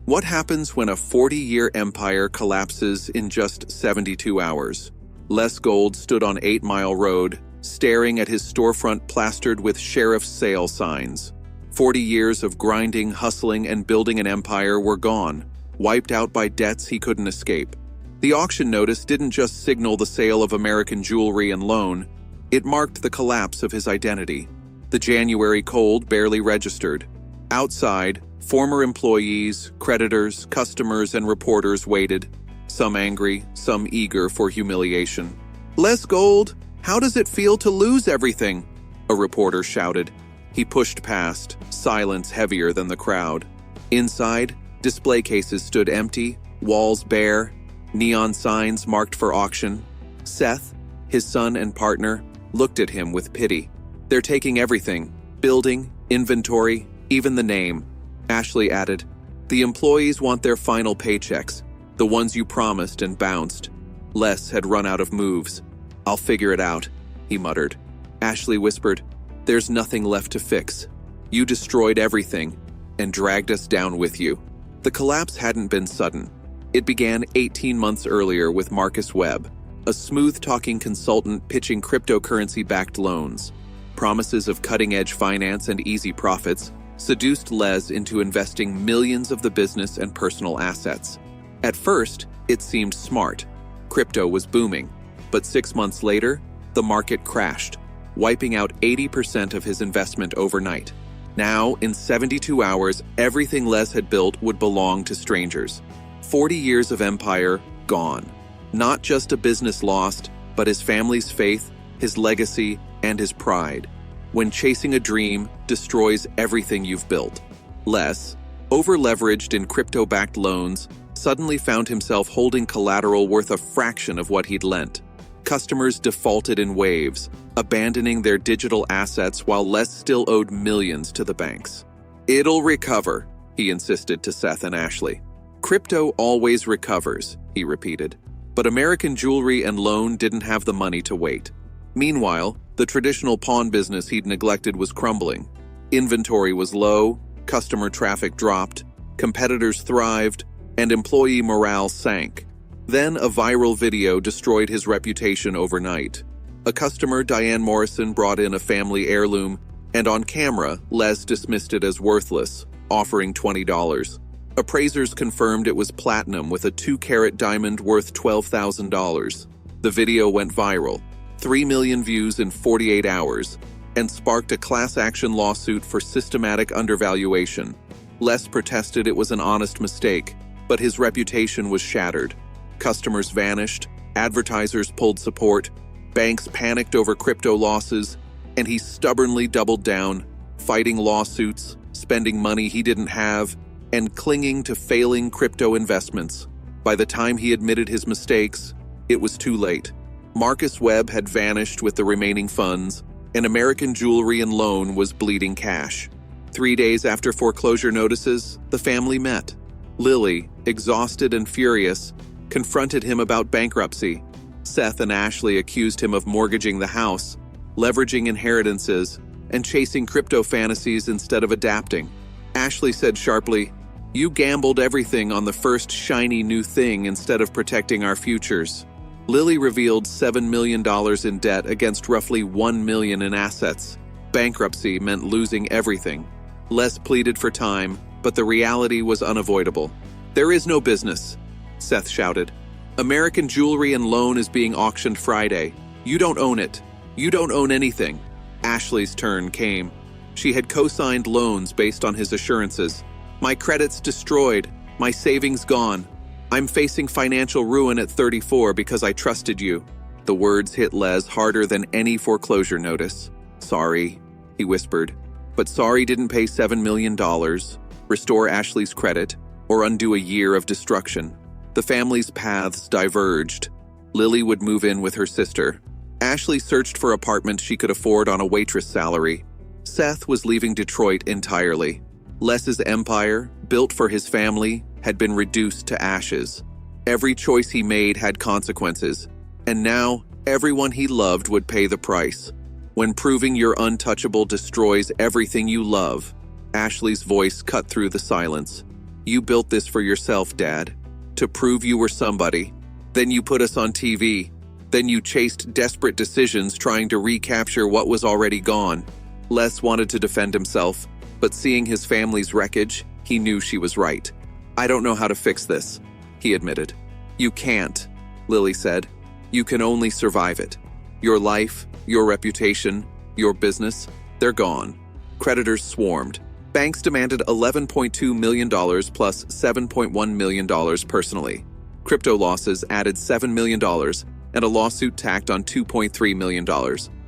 What happens when a 40-year empire collapses in just 72 hours? Les Gold stood on 8 Mile Road, staring at his storefront plastered with sheriff's sale signs. 40 years of grinding, hustling, and building an empire were gone, wiped out by debts he couldn't escape. The auction notice didn't just signal the sale of American jewelry and loan, it marked the collapse of his identity. The January cold barely registered. Outside, former employees, creditors, customers, and reporters waited, some angry, some eager for humiliation. "Les Gold, how does it feel to lose everything?" a reporter shouted. He pushed past, silence heavier than the crowd. Inside, display cases stood empty, walls bare, neon signs marked for auction. Seth, his son and partner, looked at him with pity. "They're taking everything, building, inventory, even the name." Ashley added, "The employees want their final paychecks, the ones you promised and bounced." Les had run out of moves. "I'll figure it out," he muttered. Ashley whispered, "There's nothing left to fix. You destroyed everything and dragged us down with you." The collapse hadn't been sudden. It began 18 months earlier with Marcus Webb, a smooth-talking consultant pitching cryptocurrency-backed loans. Promises of cutting-edge finance and easy profits seduced Les into investing millions of the business and personal assets. At first, it seemed smart. Crypto was booming. But 6 months later, the market crashed, wiping out 80% of his investment overnight. Now, in 72 hours, everything Les had built would belong to strangers. 40 years of empire gone. Not just a business lost, but his family's faith, his legacy, and his pride. When chasing a dream destroys everything you've built. Les, over-leveraged in crypto-backed loans, suddenly found himself holding collateral worth a fraction of what he'd lent. Customers defaulted in waves, abandoning their digital assets while Les still owed millions to the banks. "It'll recover," he insisted to Seth and Ashley. "Crypto always recovers," he repeated. But American jewelry and loan didn't have the money to wait. Meanwhile, the traditional pawn business he'd neglected was crumbling. Inventory was low, customer traffic dropped, competitors thrived, and employee morale sank. Then a viral video destroyed his reputation overnight. A customer, Diane Morrison, brought in a family heirloom, and on camera, Les dismissed it as worthless, offering $20. Appraisers confirmed it was platinum with a 2-carat diamond worth $12,000. The video went viral, 3 million views in 48 hours, and sparked a class action lawsuit for systematic undervaluation. Les protested it was an honest mistake, but his reputation was shattered. Customers vanished, advertisers pulled support, banks panicked over crypto losses, and he stubbornly doubled down, fighting lawsuits, spending money he didn't have, and clinging to failing crypto investments. By the time he admitted his mistakes, it was too late. Marcus Webb had vanished with the remaining funds, and American jewelry and loan was bleeding cash. 3 days after foreclosure notices, the family met. Lily, exhausted and furious, confronted him about bankruptcy. Seth and Ashley accused him of mortgaging the house, leveraging inheritances, and chasing crypto fantasies instead of adapting. Ashley said sharply, "You gambled everything on the first shiny new thing instead of protecting our futures." Lily revealed $7 million in debt against roughly $1 million in assets. Bankruptcy meant losing everything. Les pleaded for time, but the reality was unavoidable. "There is no business," Seth shouted. "American jewelry and loan is being auctioned Friday. You don't own it. You don't own anything." Ashley's turn came. She had co-signed loans based on his assurances. "My credit's destroyed. My savings gone. I'm facing financial ruin at 34 because I trusted you." The words hit Les harder than any foreclosure notice. "Sorry," he whispered. But sorry didn't pay $7 million, restore Ashley's credit, or undo a year of destruction. The family's paths diverged. Lily would move in with her sister. Ashley searched for apartments she could afford on a waitress salary. Seth was leaving Detroit entirely. Les's empire, built for his family, had been reduced to ashes. Every choice he made had consequences, and now everyone he loved would pay the price. When proving you're untouchable destroys everything you love, Ashley's voice cut through the silence. "You built this for yourself, Dad. To prove you were somebody. Then you put us on TV. Then you chased desperate decisions trying to recapture what was already gone." Les wanted to defend himself, but seeing his family's wreckage, he knew she was right. "I don't know how to fix this," he admitted. "You can't," Lily said. "You can only survive it. Your life, your reputation, your business, they're gone." Creditors swarmed. Banks demanded $11.2 million plus $7.1 million personally. Crypto losses added $7 million, and a lawsuit tacked on $2.3 million.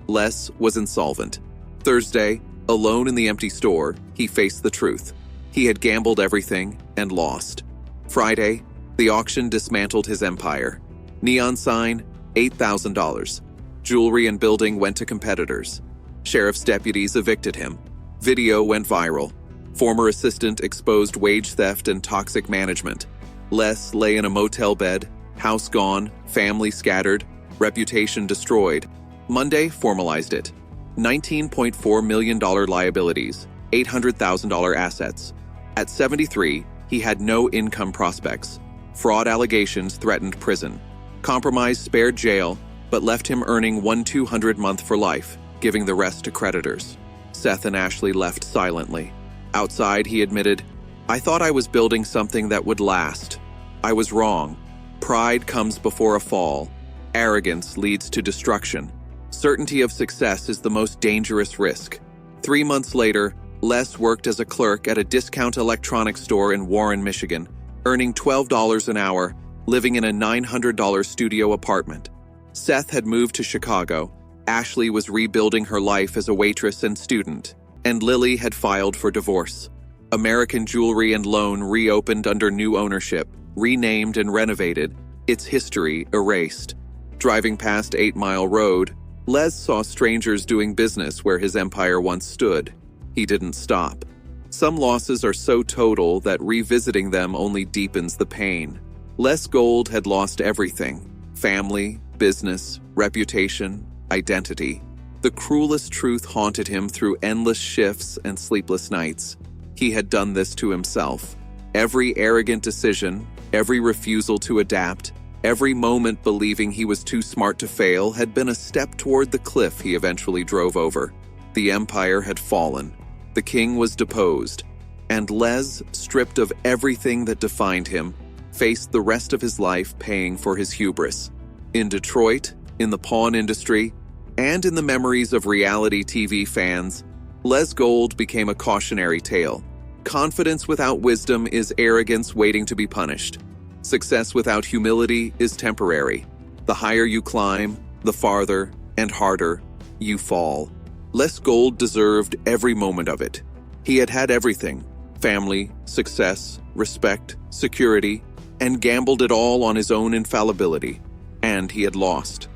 Les was insolvent. Thursday, alone in the empty store, he faced the truth. He had gambled everything and lost. Friday, the auction dismantled his empire. Neon sign, $8,000. Jewelry and building went to competitors. Sheriff's deputies evicted him. Video went viral. Former assistant exposed wage theft and toxic management. Les lay in a motel bed, house gone, family scattered, reputation destroyed. Monday formalized it. $19.4 million liabilities, $800,000 assets. At 73, he had no income prospects. Fraud allegations threatened prison. Compromise spared jail, but left him earning $1,200 a month for life, giving the rest to creditors. Seth and Ashley left silently. Outside, he admitted, "I thought I was building something that would last. I was wrong. Pride comes before a fall. Arrogance leads to destruction. Certainty of success is the most dangerous risk." 3 months later, Les worked as a clerk at a discount electronics store in Warren, Michigan, earning $12 an hour, living in a $900 studio apartment. Seth had moved to Chicago. Ashley was rebuilding her life as a waitress and student, and Lily had filed for divorce. American Jewelry and Loan reopened under new ownership, renamed and renovated, its history erased. Driving past 8 Mile Road, Les saw strangers doing business where his empire once stood. He didn't stop. Some losses are so total that revisiting them only deepens the pain. Les Gold had lost everything: family, business, reputation, identity. The cruelest truth haunted him through endless shifts and sleepless nights. He had done this to himself. Every arrogant decision, every refusal to adapt, every moment believing he was too smart to fail had been a step toward the cliff he eventually drove over. The empire had fallen. The king was deposed. And Les, stripped of everything that defined him, faced the rest of his life paying for his hubris. In Detroit, in the pawn industry, and in the memories of reality TV fans, Les Gold became a cautionary tale. Confidence without wisdom is arrogance waiting to be punished. Success without humility is temporary. The higher you climb, the farther and harder you fall. Les Gold deserved every moment of it. He had had everything: family, success, respect, security, and gambled it all on his own infallibility. And he had lost.